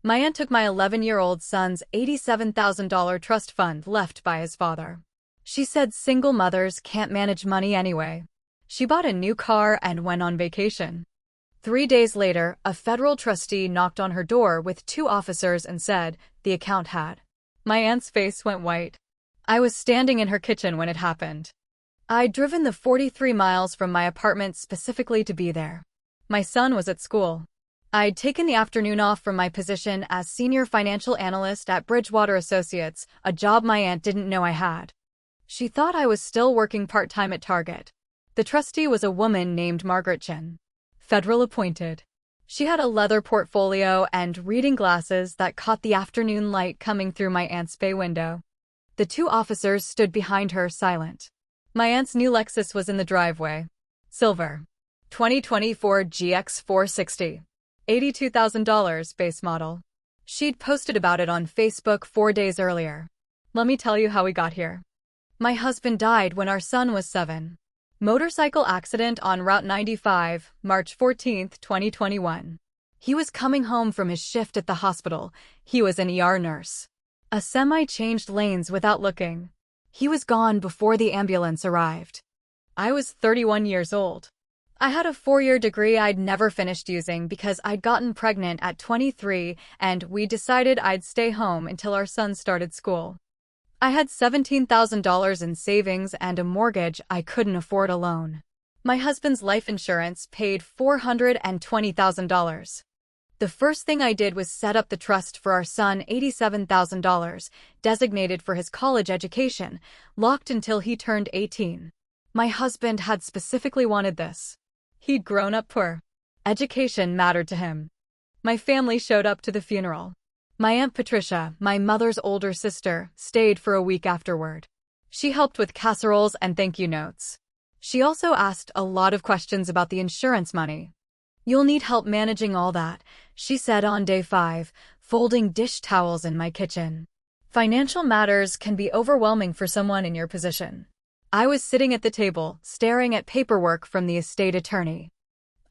My aunt took my 11-year-old son's $87,000 trust fund left by his father. She said single mothers can't manage money anyway. She bought a new car and went on vacation. 3 days later, a federal trustee knocked on her door with 2 officers and said the account had. My aunt's face went white. I was standing in her kitchen when it happened. I'd driven the 43 miles from my apartment specifically to be there. My son was at school. I'd taken the afternoon off from my position as senior financial analyst at Bridgewater Associates, a job my aunt didn't know I had. She thought I was still working part-time at Target. The trustee was a woman named Margaret Chin, federal appointed. She had a leather portfolio and reading glasses that caught the afternoon light coming through my aunt's bay window. The 2 officers stood behind her, silent. My aunt's new Lexus was in the driveway. Silver. 2024 GX 460. $82,000 base model. She'd posted about it on Facebook 4 days earlier. Let me tell you how we got here. My husband died when our son was 7. Motorcycle accident on Route 95, March 14, 2021. He was coming home from his shift at the hospital. He was an ER nurse. A semi changed lanes without looking. He was gone before the ambulance arrived. I was 31 years old. I had a 4-year degree I'd never finished using because I'd gotten pregnant at 23 and we decided I'd stay home until our son started school. I had $17,000 in savings and a mortgage I couldn't afford alone. My husband's life insurance paid $420,000. The first thing I did was set up the trust for our son, $87,000, designated for his college education, locked until he turned 18. My husband had specifically wanted this. He'd grown up poor. Education mattered to him. My family showed up to the funeral. My Aunt Patricia, my mother's older sister, stayed for a week afterward. She helped with casseroles and thank you notes. She also asked a lot of questions about the insurance money. "You'll need help managing all that," she said on day 5, folding dish towels in my kitchen. Financial matters can be overwhelming for someone in your position. I was sitting at the table, staring at paperwork from the estate attorney.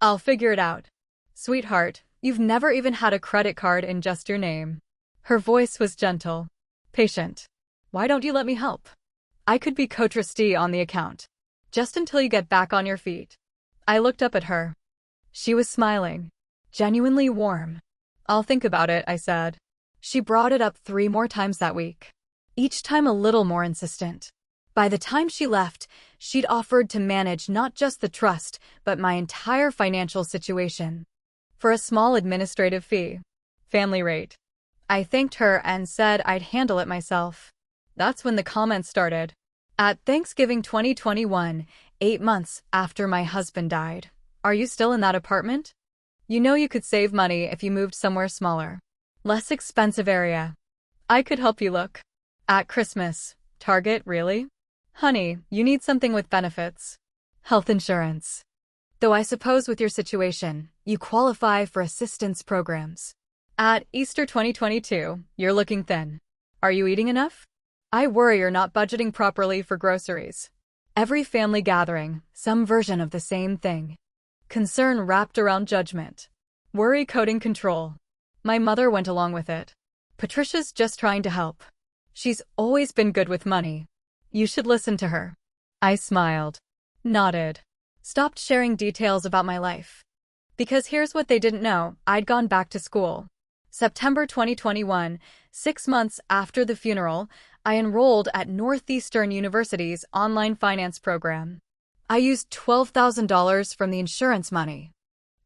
"I'll figure it out. Sweetheart, you've never even had a credit card in just your name." Her voice was gentle, patient. "Why don't you let me help? I could be co-trustee on the account. Just until you get back on your feet." I looked up at her. She was smiling, genuinely warm. "I'll think about it," I said. She brought it up 3 more times that week, each time a little more insistent. By the time she left, she'd offered to manage not just the trust, but my entire financial situation. For a small administrative fee. Family rate. I thanked her and said I'd handle it myself. That's when the comments started. At Thanksgiving 2021, 8 months after my husband died. "Are you still in that apartment? You know you could save money if you moved somewhere smaller. Less expensive area. I could help you look." At Christmas. "Target, really? Honey, you need something with benefits. Health insurance. Though I suppose with your situation, you qualify for assistance programs." At Easter 2022, "You're looking thin. Are you eating enough? I worry you're not budgeting properly for groceries." Every family gathering, some version of the same thing. Concern wrapped around judgment. Worry coding control. My mother went along with it. "Patricia's just trying to help. She's always been good with money. You should listen to her." I smiled, nodded, stopped sharing details about my life. Because here's what they didn't know: I'd gone back to school. September 2021, 6 months after the funeral, I enrolled at Northeastern University's online finance program. I used $12,000 from the insurance money.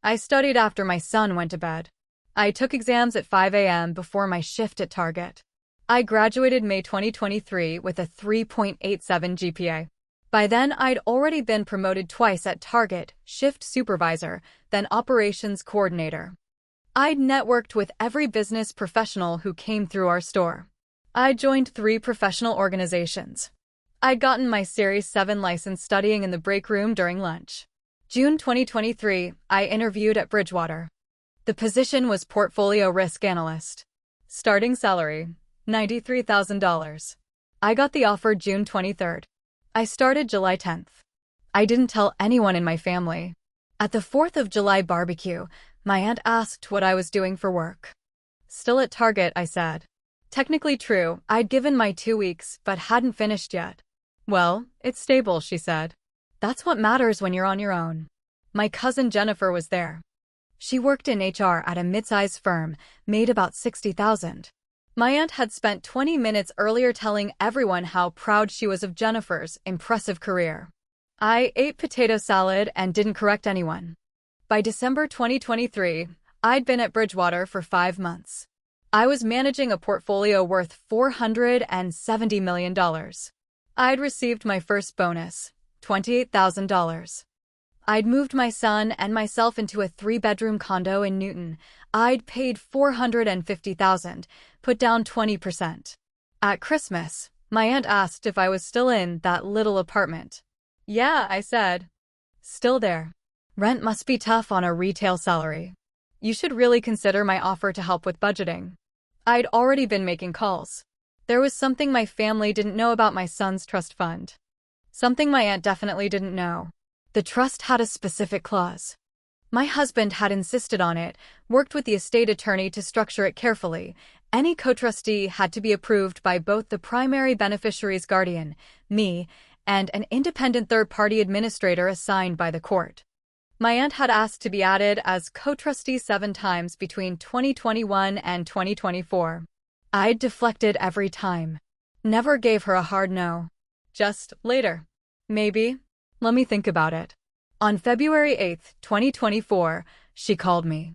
I studied after my son went to bed. I took exams at 5 a.m. before my shift at Target. I graduated May 2023 with a 3.87 GPA. By then, I'd already been promoted twice at Target, shift supervisor, then operations coordinator. I'd networked with every business professional who came through our store. I'd joined 3 professional organizations. I'd gotten my Series 7 license studying in the break room during lunch. June 2023, I interviewed at Bridgewater. The position was portfolio risk analyst. Starting salary, $93,000. I got the offer June 23rd. I started July 10th. I didn't tell anyone in my family. At the 4th of July barbecue, my aunt asked what I was doing for work. Still at Target, I said. Technically true, I'd given my 2 weeks, but hadn't finished yet. Well, it's stable, she said. That's what matters when you're on your own. My cousin Jennifer was there. She worked in HR at a mid-sized firm, made about $60,000. My aunt had spent 20 minutes earlier telling everyone how proud she was of Jennifer's impressive career. I ate potato salad and didn't correct anyone. By December 2023, I'd been at Bridgewater for 5 months. I was managing a portfolio worth $470 million. I'd received my first bonus, $28,000. I'd moved my son and myself into a 3-bedroom condo in Newton. I'd paid $450,000, put down 20%. At Christmas, my aunt asked if I was still in that little apartment. Yeah, I said. Still there. Rent must be tough on a retail salary. You should really consider my offer to help with budgeting. I'd already been making calls. There was something my family didn't know about my son's trust fund. Something my aunt definitely didn't know. The trust had a specific clause. My husband had insisted on it, worked with the estate attorney to structure it carefully. Any co-trustee had to be approved by both the primary beneficiary's guardian, me, and an independent third-party administrator assigned by the court. My aunt had asked to be added as co-trustee 7 times between 2021 and 2024. I'd deflected every time. Never gave her a hard no. Just, later. Maybe. Let me think about it. On February 8, 2024, she called me.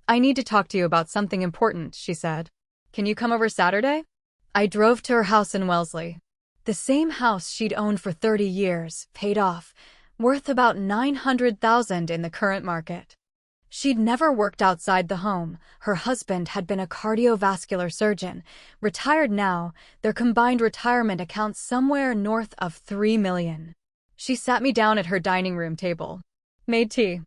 I need to talk to you about something important, she said. Can you come over Saturday? I drove to her house in Wellesley. The same house she'd owned for 30 years, paid off, worth about $900,000 in the current market. She'd never worked outside the home. Her husband had been a cardiovascular surgeon. Retired now, their combined retirement accounts somewhere north of $3 million. She sat me down at her dining room table. Made tea.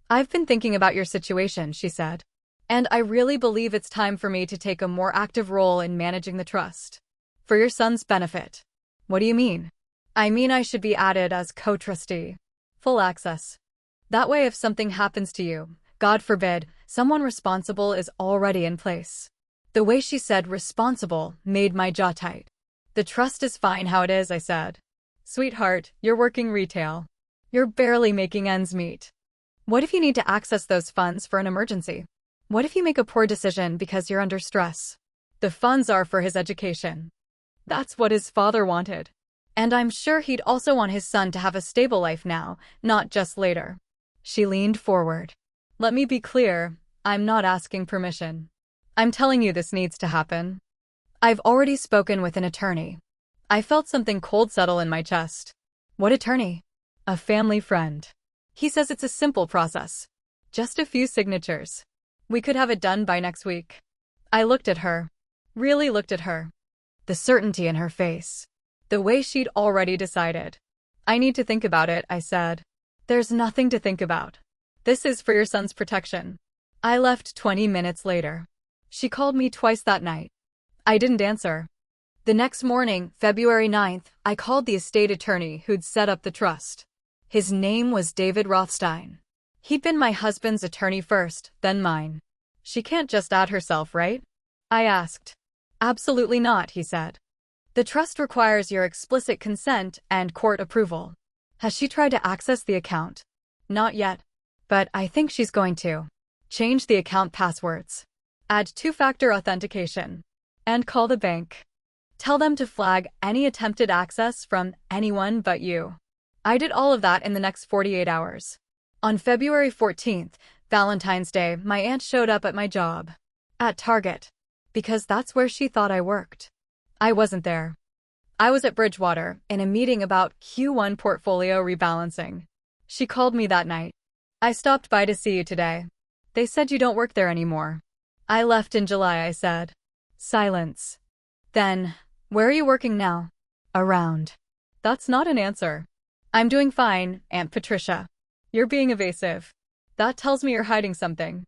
I've been thinking about your situation, she said. And I really believe it's time for me to take a more active role in managing the trust. For your son's benefit. What do you mean? I mean I should be added as co-trustee. Full access. That way if something happens to you, God forbid, someone responsible is already in place. The way she said responsible made my jaw tight. The trust is fine how it is, I said. Sweetheart, you're working retail. You're barely making ends meet. What if you need to access those funds for an emergency? What if you make a poor decision because you're under stress? The funds are for his education. That's what his father wanted. And I'm sure he'd also want his son to have a stable life now, not just later. She leaned forward. Let me be clear, I'm not asking permission. I'm telling you this needs to happen. I've already spoken with an attorney. I felt something cold settle in my chest. What attorney? A family friend. He says it's a simple process. Just a few signatures. We could have it done by next week. I looked at her. Really looked at her. The certainty in her face. The way she'd already decided. I need to think about it, I said. There's nothing to think about. This is for your son's protection. I left 20 minutes later. She called me twice that night. I didn't answer. The next morning, February 9th, I called the estate attorney who'd set up the trust. His name was David Rothstein. He'd been my husband's attorney first, then mine. She can't just add herself, right? I asked. Absolutely not, he said. The trust requires your explicit consent and court approval. Has she tried to access the account? Not yet. But I think she's going to. Change the account passwords. Add 2-factor authentication. And call the bank. Tell them to flag any attempted access from anyone but you. I did all of that in the next 48 hours. On February 14th, Valentine's Day, my aunt showed up at my job. At Target. Because that's where she thought I worked. I wasn't there. I was at Bridgewater, in a meeting about Q1 portfolio rebalancing. She called me that night. I stopped by to see you today. They said you don't work there anymore. I left in July, I said. Silence. Then, where are you working now? Around. That's not an answer. I'm doing fine, Aunt Patricia. You're being evasive. That tells me you're hiding something.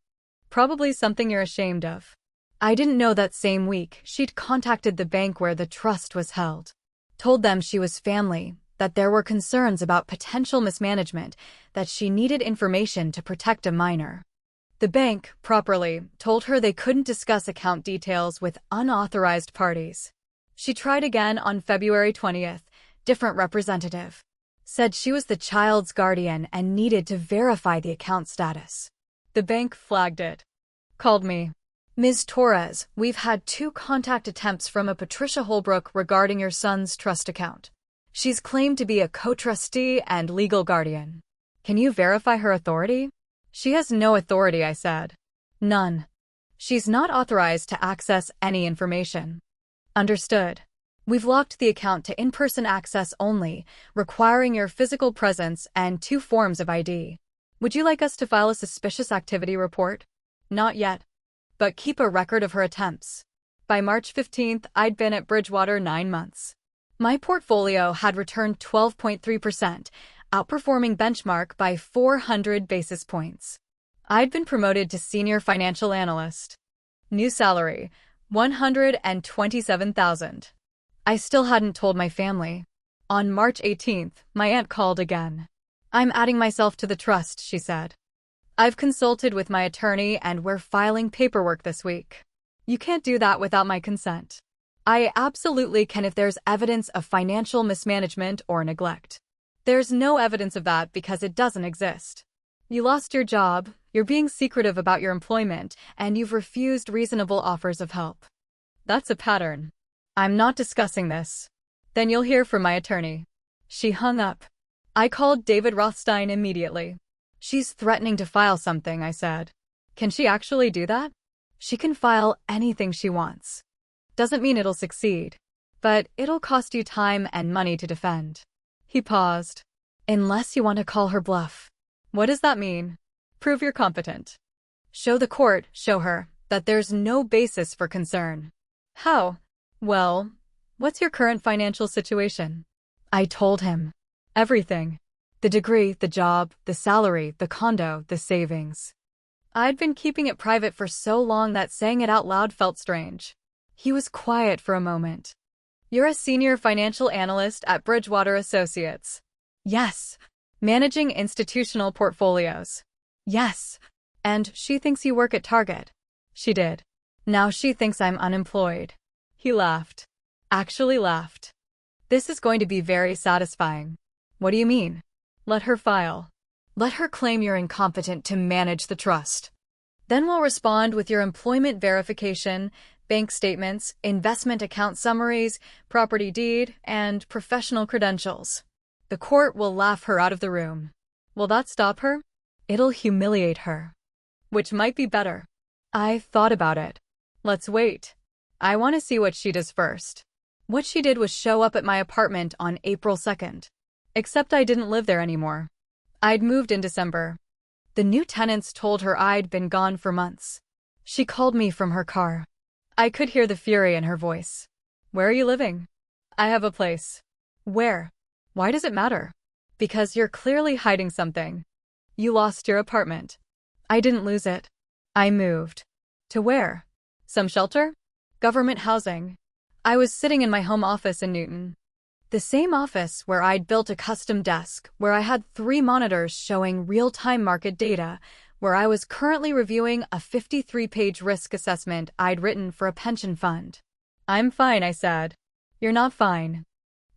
Probably something you're ashamed of. I didn't know that same week she'd contacted the bank where the trust was held. Told them she was family, that there were concerns about potential mismanagement, that she needed information to protect a minor. The bank, properly, told her they couldn't discuss account details with unauthorized parties. She tried again on February 20th. Different representative. Said she was the child's guardian and needed to verify the account status. The bank flagged it. Called me. Ms. Torres, we've had 2 contact attempts from a Patricia Holbrook regarding your son's trust account. She's claimed to be a co-trustee and legal guardian. Can you verify her authority? She has no authority, I said. None. She's not authorized to access any information. Understood. We've locked the account to in-person access only, requiring your physical presence and 2 forms of ID. Would you like us to file a suspicious activity report? Not yet. But keep a record of her attempts. By March 15th, I'd been at Bridgewater 9 months. My portfolio had returned 12.3%, outperforming benchmark by 400 basis points. I'd been promoted to senior financial analyst. New salary, $127,000. I still hadn't told my family. On March 18th, my aunt called again. I'm adding myself to the trust, she said. I've consulted with my attorney and we're filing paperwork this week. You can't do that without my consent. I absolutely can if there's evidence of financial mismanagement or neglect. There's no evidence of that because it doesn't exist. You lost your job, you're being secretive about your employment, and you've refused reasonable offers of help. That's a pattern. I'm not discussing this. Then you'll hear from my attorney. She hung up. I called David Rothstein immediately. She's threatening to file something, I said. Can she actually do that? She can file anything she wants. Doesn't mean it'll succeed. But it'll cost you time and money to defend. He paused. Unless you want to call her bluff. What does that mean? Prove you're competent. Show the court, show her, that there's no basis for concern. How? Well, what's your current financial situation? I told him. Everything. The degree, the job, the salary, the condo, the savings. I'd been keeping it private for so long that saying it out loud felt strange. He was quiet for a moment. You're a senior financial analyst at Bridgewater Associates. Yes. Managing institutional portfolios. Yes. And she thinks you work at Target. She did. Now she thinks I'm unemployed. He laughed. Actually laughed. This is going to be very satisfying. What do you mean? Let her file. Let her claim you're incompetent to manage the trust. Then we'll respond with your employment verification, bank statements, investment account summaries, property deed, and professional credentials. The court will laugh her out of the room. Will that stop her? It'll humiliate her. Which might be better. I thought about it. Let's wait. I want to see what she does first. What she did was show up at my apartment on April 2nd. Except I didn't live there anymore. I'd moved in December. The new tenants told her I'd been gone for months. She called me from her car. I could hear the fury in her voice. Where are you living? I have a place. Where? Why does it matter? Because you're clearly hiding something. You lost your apartment. I didn't lose it. I moved. To where? Some shelter? Government housing. I was sitting in my home office in Newton. The same office where I'd built a custom desk, where I had 3 monitors showing real-time market data, where I was currently reviewing a 53-page risk assessment I'd written for a pension fund. I'm fine, I said. You're not fine.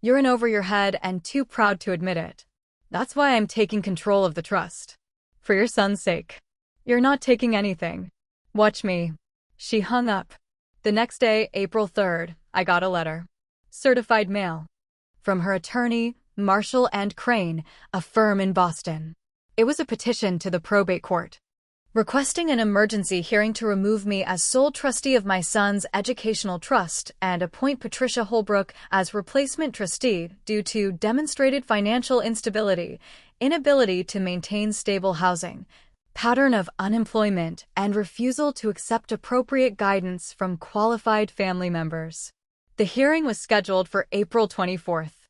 You're in over your head and too proud to admit it. That's why I'm taking control of the trust. For your son's sake. You're not taking anything. Watch me. She hung up. The next day, April 3rd, I got a letter. Certified mail. From her attorney, Marshall and Crane, a firm in Boston. It was a petition to the probate court, requesting an emergency hearing to remove me as sole trustee of my son's educational trust and appoint Patricia Holbrook as replacement trustee due to demonstrated financial instability, inability to maintain stable housing, pattern of unemployment, and refusal to accept appropriate guidance from qualified family members. The hearing was scheduled for April 24th.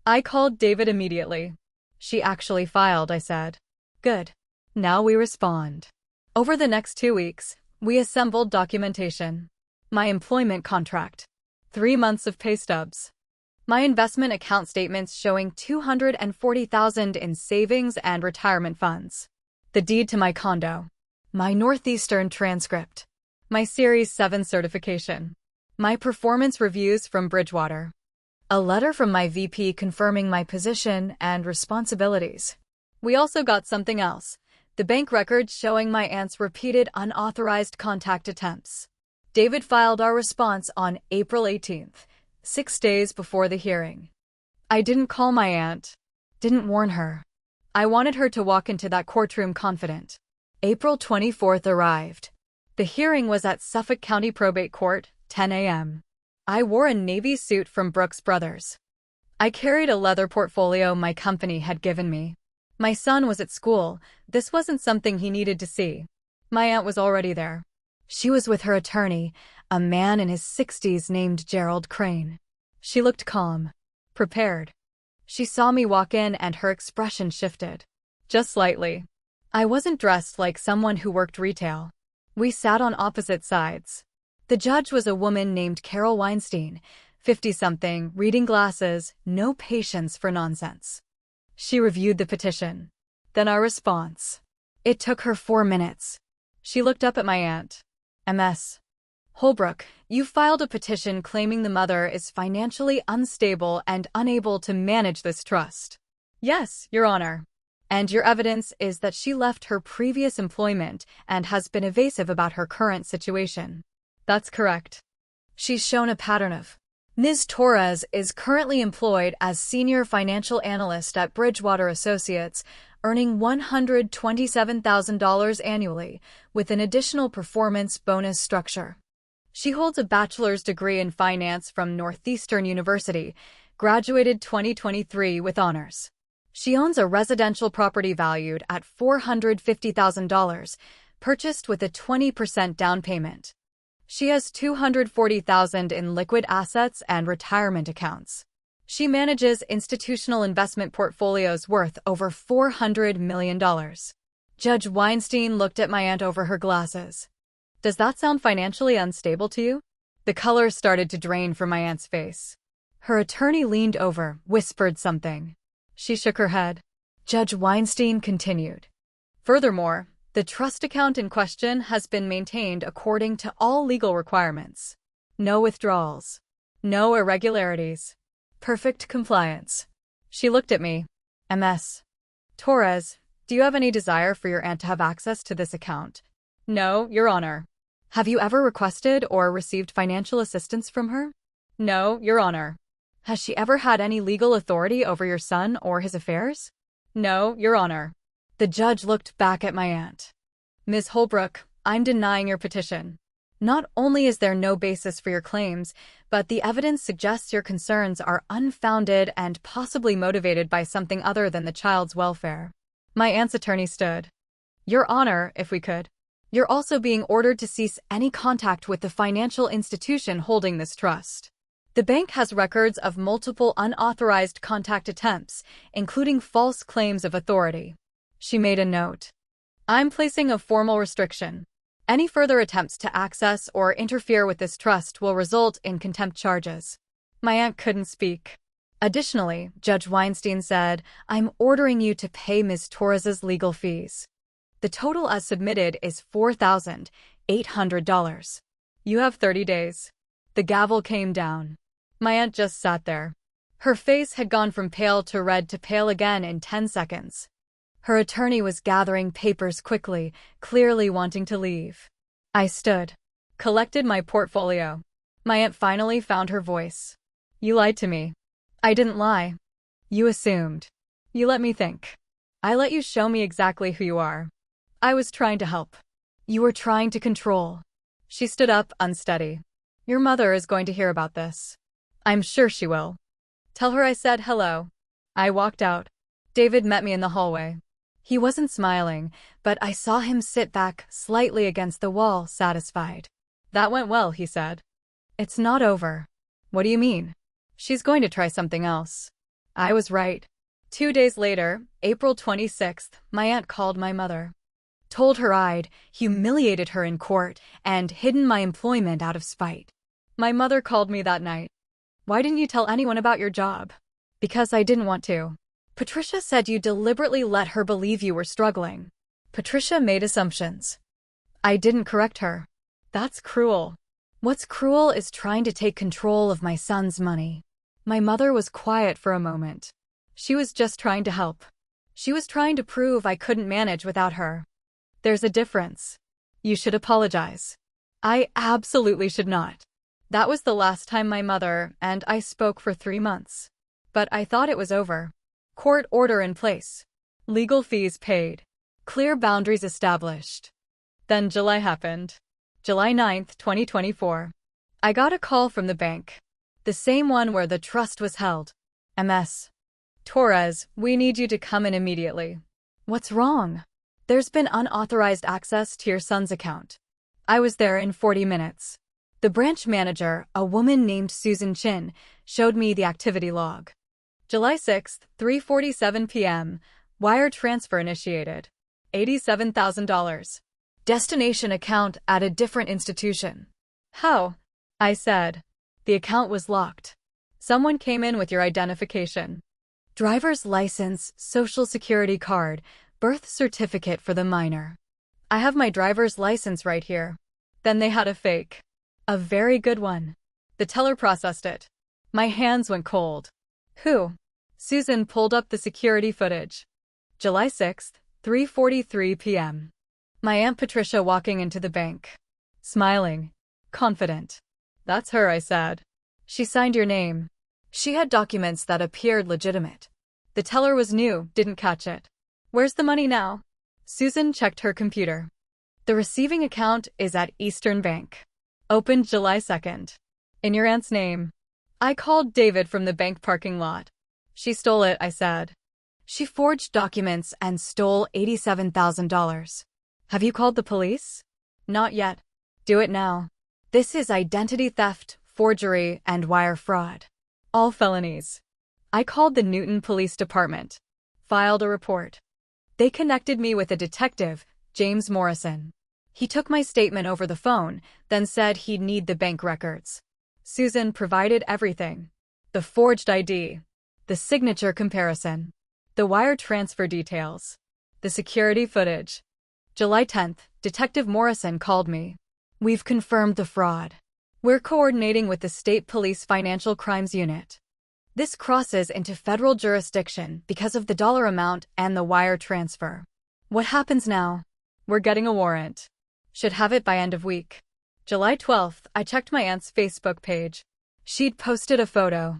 I called David immediately. She actually filed, I said. Good. Now we respond. Over the next 2 weeks, we assembled documentation. My employment contract. 3 months of pay stubs. My investment account statements showing $240,000 in savings and retirement funds. The deed to my condo. my Northeastern transcript, my Series 7 certification, my performance reviews from Bridgewater, a letter from my VP confirming my position and responsibilities. We also got something else, the bank records showing my aunt's repeated unauthorized contact attempts. David filed our response on April 18th, 6 days before the hearing. I didn't call my aunt, didn't warn her. I wanted her to walk into that courtroom confident. April 24th arrived. The hearing was at Suffolk County Probate Court, 10 a.m. I wore a navy suit from Brooks Brothers. I carried a leather portfolio my company had given me. My son was at school. This wasn't something he needed to see. My aunt was already there. She was with her attorney, a man in his 60s named Gerald Crane. She looked calm, prepared. She saw me walk in and her expression shifted. Just slightly. I wasn't dressed like someone who worked retail. We sat on opposite sides. The judge was a woman named Carol Weinstein, 50-something, reading glasses, no patience for nonsense. She reviewed the petition. Then our response. It took her 4 minutes. She looked up at my aunt. Ms. Holbrook, you filed a petition claiming the mother is financially unstable and unable to manage this trust. Yes, Your Honor. And your evidence is that she left her previous employment and has been evasive about her current situation. That's correct. She's shown a pattern of. Ms. Torres is currently employed as Senior Financial Analyst at Bridgewater Associates, earning $127,000 annually, with an additional performance bonus structure. She holds a bachelor's degree in finance from Northeastern University, graduated 2023 with honors. She owns a residential property valued at $450,000, purchased with a 20% down payment. She has $240,000 in liquid assets and retirement accounts. She manages institutional investment portfolios worth over $400 million. Judge Weinstein looked at my aunt over her glasses. Does that sound financially unstable to you? The color started to drain from my aunt's face. Her attorney leaned over, whispered something. She shook her head. Judge Weinstein continued. Furthermore, the trust account in question has been maintained according to all legal requirements. No withdrawals. No irregularities. Perfect compliance. She looked at me. Ms. Torres, do you have any desire for your aunt to have access to this account? No, Your Honor. Have you ever requested or received financial assistance from her? No, Your Honor. Has she ever had any legal authority over your son or his affairs? No, Your Honor. The judge looked back at my aunt. Ms. Holbrook, I'm denying your petition. Not only is there no basis for your claims, but the evidence suggests your concerns are unfounded and possibly motivated by something other than the child's welfare. My aunt's attorney stood. Your Honor, if we could. You're also being ordered to cease any contact with the financial institution holding this trust. The bank has records of multiple unauthorized contact attempts, including false claims of authority. She made a note. I'm placing a formal restriction. Any further attempts to access or interfere with this trust will result in contempt charges. My aunt couldn't speak. Additionally, Judge Weinstein said, I'm ordering you to pay Ms. Torres's legal fees. The total as submitted is $4,800. You have 30 days. The gavel came down. My aunt just sat there. Her face had gone from pale to red to pale again in 10 seconds. Her attorney was gathering papers quickly, clearly wanting to leave. I stood, collected my portfolio. My aunt finally found her voice. You lied to me. I didn't lie. You assumed. You let me think. I let you show me exactly who you are. I was trying to help. You were trying to control. She stood up, unsteady. Your mother is going to hear about this. I'm sure she will. Tell her I said hello. I walked out. David met me in the hallway. He wasn't smiling, but I saw him sit back slightly against the wall, satisfied. That went well, he said. It's not over. What do you mean? She's going to try something else. I was right. 2 days later, April 26th, my aunt called my mother. Told her I'd humiliated her in court and hidden my employment out of spite. My mother called me that night. Why didn't you tell anyone about your job? Because I didn't want to. Patricia said you deliberately let her believe you were struggling. Patricia made assumptions. I didn't correct her. That's cruel. What's cruel is trying to take control of my son's money. My mother was quiet for a moment. She was just trying to help. She was trying to prove I couldn't manage without her. There's a difference. You should apologize. I absolutely should not. That was the last time my mother and I spoke for 3 months. But I thought it was over. Court order in place. Legal fees paid. Clear boundaries established. Then July happened. July 9th, 2024. I got a call from the bank. The same one where the trust was held. MS. Torres, we need you to come in immediately. What's wrong? There's been unauthorized access to your son's account. I was there in 40 minutes. The branch manager, a woman named Susan Chin, showed me the activity log. July 6th, 3:47 p.m. Wire transfer initiated. $87,000. Destination account at a different institution. How? I said. The account was locked. Someone came in with your identification. Driver's license, social security card, birth certificate for the minor. I have my driver's license right here. Then they had a fake. A very good one. The teller processed it. My hands went cold. Who? Susan pulled up the security footage. July 6th, 3:43 p.m. My Aunt Patricia walking into the bank. Smiling. Confident. That's her, I said. She signed your name. She had documents that appeared legitimate. The teller was new, didn't catch it. Where's the money now? Susan checked her computer. The receiving account is at Eastern Bank. Opened July 2nd. In your aunt's name. I called David from the bank parking lot. She stole it, I said. She forged documents and stole $87,000. Have you called the police? Not yet. Do it now. This is identity theft, forgery, and wire fraud. All felonies. I called the Newton Police Department. Filed a report. They connected me with a detective, James Morrison. He took my statement over the phone, then said he'd need the bank records. Susan provided everything. The forged ID. The signature comparison. The wire transfer details. The security footage. July 10th, Detective Morrison called me. We've confirmed the fraud. We're coordinating with the State Police Financial Crimes Unit. This crosses into federal jurisdiction because of the dollar amount and the wire transfer. What happens now? We're getting a warrant. Should have it by end of week. July 12th, I checked my aunt's Facebook page. She'd posted a photo.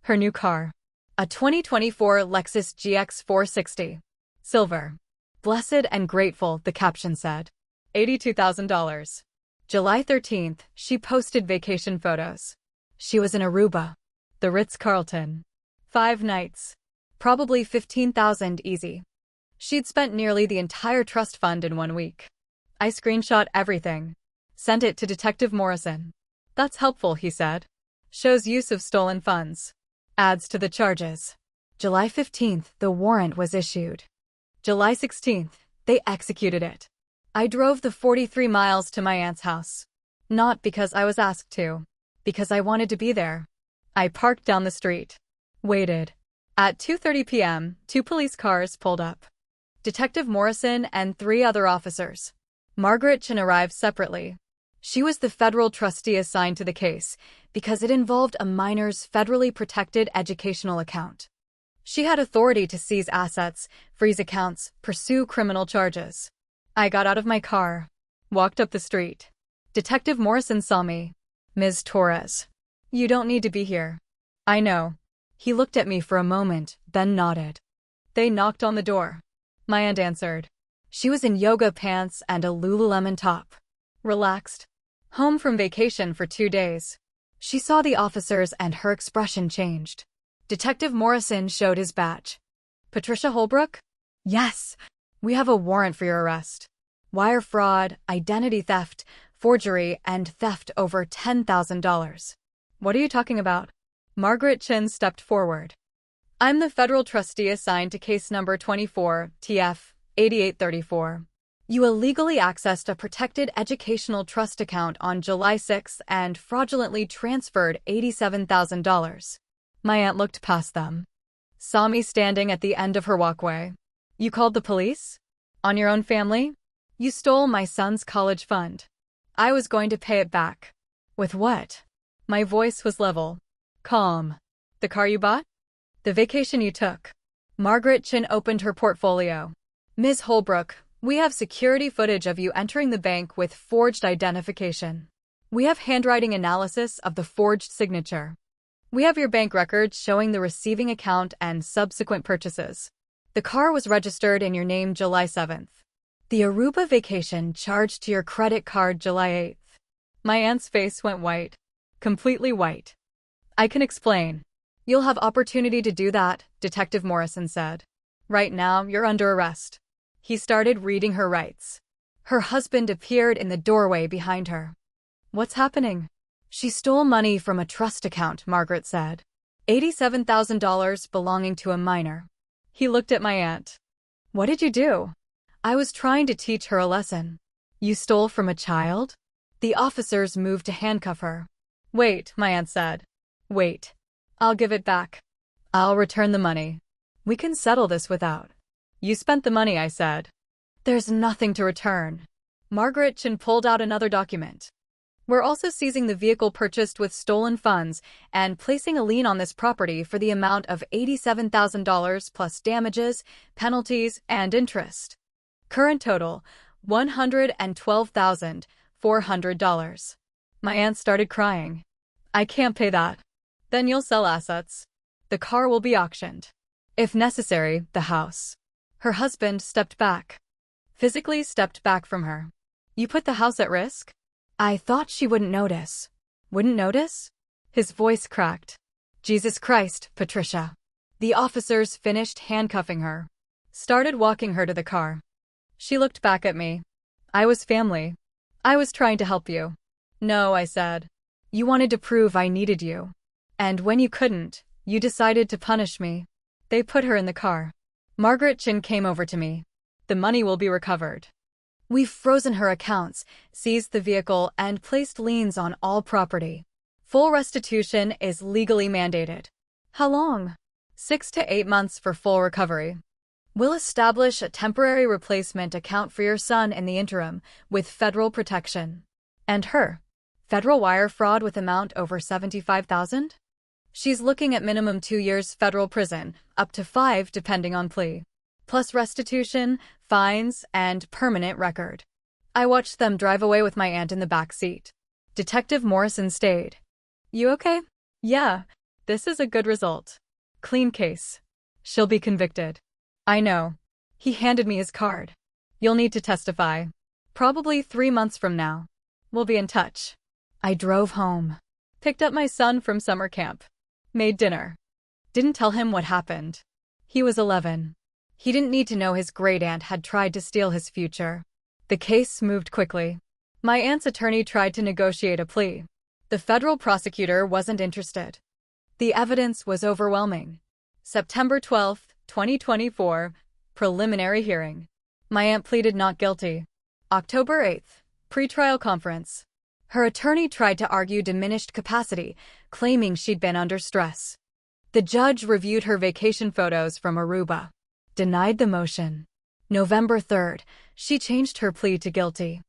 Her new car. A 2024 Lexus GX 460. Silver. Blessed and grateful, the caption said. $82,000. July 13th, she posted vacation photos. She was in Aruba. The Ritz-Carlton. 5 nights. Probably $15,000 easy. She'd spent nearly the entire trust fund in 1 week. I screenshot everything. Sent it to Detective Morrison. That's helpful, he said. Shows use of stolen funds. Adds to the charges. July 15th, the warrant was issued. July 16th, they executed it. I drove the 43 miles to my aunt's house. Not because I was asked to. Because I wanted to be there. I parked down the street. Waited. At 2:30 p.m., 2 police cars pulled up. Detective Morrison and 3 other officers. Margaret Chin arrived separately. She was the federal trustee assigned to the case because it involved a minor's federally protected educational account. She had authority to seize assets, freeze accounts, pursue criminal charges. I got out of my car. Walked up the street. Detective Morrison saw me. Ms. Torres. You don't need to be here. I know. He looked at me for a moment, then nodded. They knocked on the door. My aunt answered. She was in yoga pants and a Lululemon top. Relaxed. Home from vacation for 2 days. She saw the officers and her expression changed. Detective Morrison showed his badge. Patricia Holbrook? Yes. We have a warrant for your arrest. Wire fraud, identity theft, forgery, and theft over $10,000. What are you talking about? Margaret Chin stepped forward. I'm the federal trustee assigned to case number 24, TF 8834. You illegally accessed a protected educational trust account on July 6 and fraudulently transferred $87,000. My aunt looked past them. Saw me standing at the end of her walkway. You called the police? On your own family? You stole my son's college fund. I was going to pay it back. With what? My voice was level. Calm. The car you bought? The vacation you took. Margaret Chin opened her portfolio. Ms. Holbrook, we have security footage of you entering the bank with forged identification. We have handwriting analysis of the forged signature. We have your bank records showing the receiving account and subsequent purchases. The car was registered in your name July 7th. The Aruba vacation charged to your credit card July 8th. My aunt's face went white. Completely white. I can explain. You'll have opportunity to do that, Detective Morrison said. Right now, you're under arrest. He started reading her rights. Her husband appeared in the doorway behind her. What's happening? She stole money from a trust account, Margaret said. $87,000 belonging to a minor. He looked at my aunt. What did you do? I was trying to teach her a lesson. You stole from a child? The officers moved to handcuff her. Wait, my aunt said. Wait. I'll give it back. I'll return the money. We can settle this without. You spent the money, I said. There's nothing to return. Margaret Chin pulled out another document. We're also seizing the vehicle purchased with stolen funds and placing a lien on this property for the amount of $87,000 plus damages, penalties, and interest. Current total, $112,400. My aunt started crying. I can't pay that. Then you'll sell assets. The car will be auctioned. If necessary, the house. Her husband stepped back. Physically stepped back from her. You put the house at risk? I thought she wouldn't notice. Wouldn't notice? His voice cracked. Jesus Christ, Patricia. The officers finished handcuffing her. Started walking her to the car. She looked back at me. I was family. I was trying to help you. No, I said. You wanted to prove I needed you. And when you couldn't, you decided to punish me. They put her in the car. Margaret Chin came over to me. The money will be recovered. We've frozen her accounts, seized the vehicle, and placed liens on all property. Full restitution is legally mandated. How long? 6 to 8 months for full recovery. We'll establish a temporary replacement account for your son in the interim, with federal protection. And her? Federal wire fraud with amount over $75,000? She's looking at minimum 2 years federal prison, up to 5 depending on plea. Plus restitution, fines, and permanent record. I watched them drive away with my aunt in the back seat. Detective Morrison stayed. You okay? Yeah, this is a good result. Clean case. She'll be convicted. I know. He handed me his card. You'll need to testify. Probably 3 months from now. We'll be in touch. I drove home. Picked up my son from summer camp. Made dinner. Didn't tell him what happened. He was 11. He didn't need to know his great-aunt had tried to steal his future. The case moved quickly. My aunt's attorney tried to negotiate a plea. The federal prosecutor wasn't interested. The evidence was overwhelming. September 12, 2024, preliminary hearing. My aunt pleaded not guilty. October 8th, pretrial conference. Her attorney tried to argue diminished capacity, claiming she'd been under stress. The judge reviewed her vacation photos from Aruba. Denied the motion. November 3rd, she changed her plea to guilty.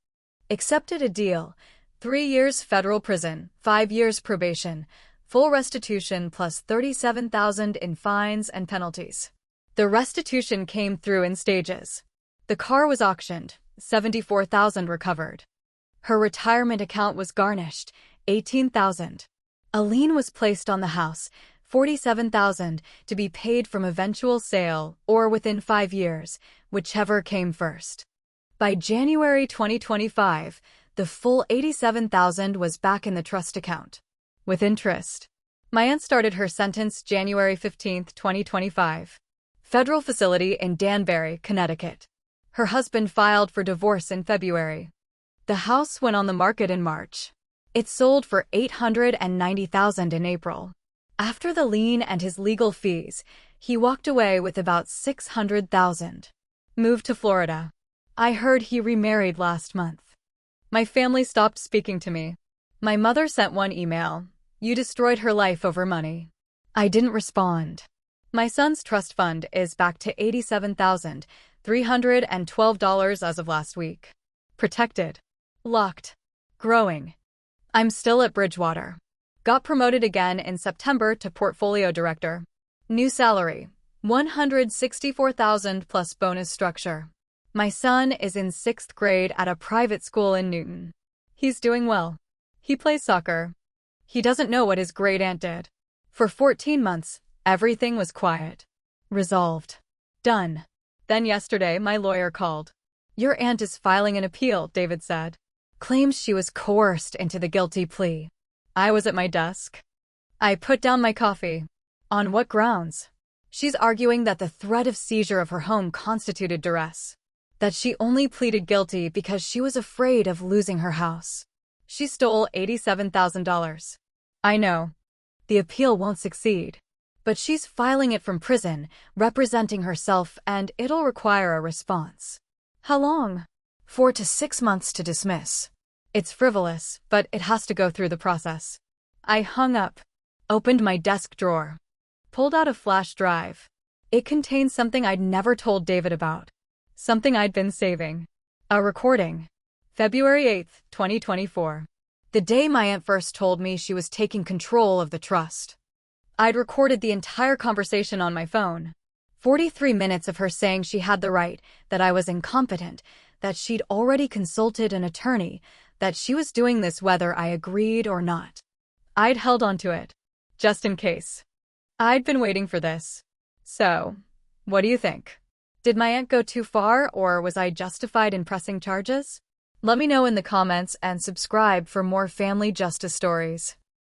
Accepted a deal. 3 years federal prison, 5 years probation, full restitution plus $37,000 in fines and penalties. The restitution came through in stages. The car was auctioned, $74,000 recovered. Her retirement account was garnished, $18,000. A lien was placed on the house, $47,000, to be paid from eventual sale or within 5 years, whichever came first. By January 2025, the full $87,000 was back in the trust account. With interest. My aunt started her sentence January 15, 2025. Federal facility in Danbury, Connecticut. Her husband filed for divorce in February. The house went on the market in March. It sold for $890,000 in April. After the lien and his legal fees, he walked away with about $600,000. Moved to Florida. I heard he remarried last month. My family stopped speaking to me. My mother sent one email. You destroyed her life over money. I didn't respond. My son's trust fund is back to $87,000, $312 as of last week. Protected. Locked. Growing. I'm still at Bridgewater. Got promoted again in September to portfolio director. New salary, $164,000 plus bonus structure. My son is in 6th grade at a private school in Newton. He's doing well. He plays soccer. He doesn't know what his great aunt did. For 14 months, everything was quiet. Resolved. Done. Then yesterday, my lawyer called. Your aunt is filing an appeal, David said. Claims she was coerced into the guilty plea. I was at my desk. I put down my coffee. On what grounds? She's arguing that the threat of seizure of her home constituted duress. That she only pleaded guilty because she was afraid of losing her house. She stole $87,000. I know. The appeal won't succeed. But she's filing it from prison, representing herself, and it'll require a response. How long? 4 to 6 months to dismiss. It's frivolous, but it has to go through the process. I hung up, opened my desk drawer, pulled out a flash drive. It contained something I'd never told David about. Something I'd been saving. A recording. February 8, 2024. The day my aunt first told me she was taking control of the trust. I'd recorded the entire conversation on my phone. 43 minutes of her saying she had the right, that I was incompetent, that she'd already consulted an attorney, that she was doing this whether I agreed or not. I'd held onto it, just in case. I'd been waiting for this. So, what do you think? Did my aunt go too far, or was I justified in pressing charges? Let me know in the comments and subscribe for more family justice stories.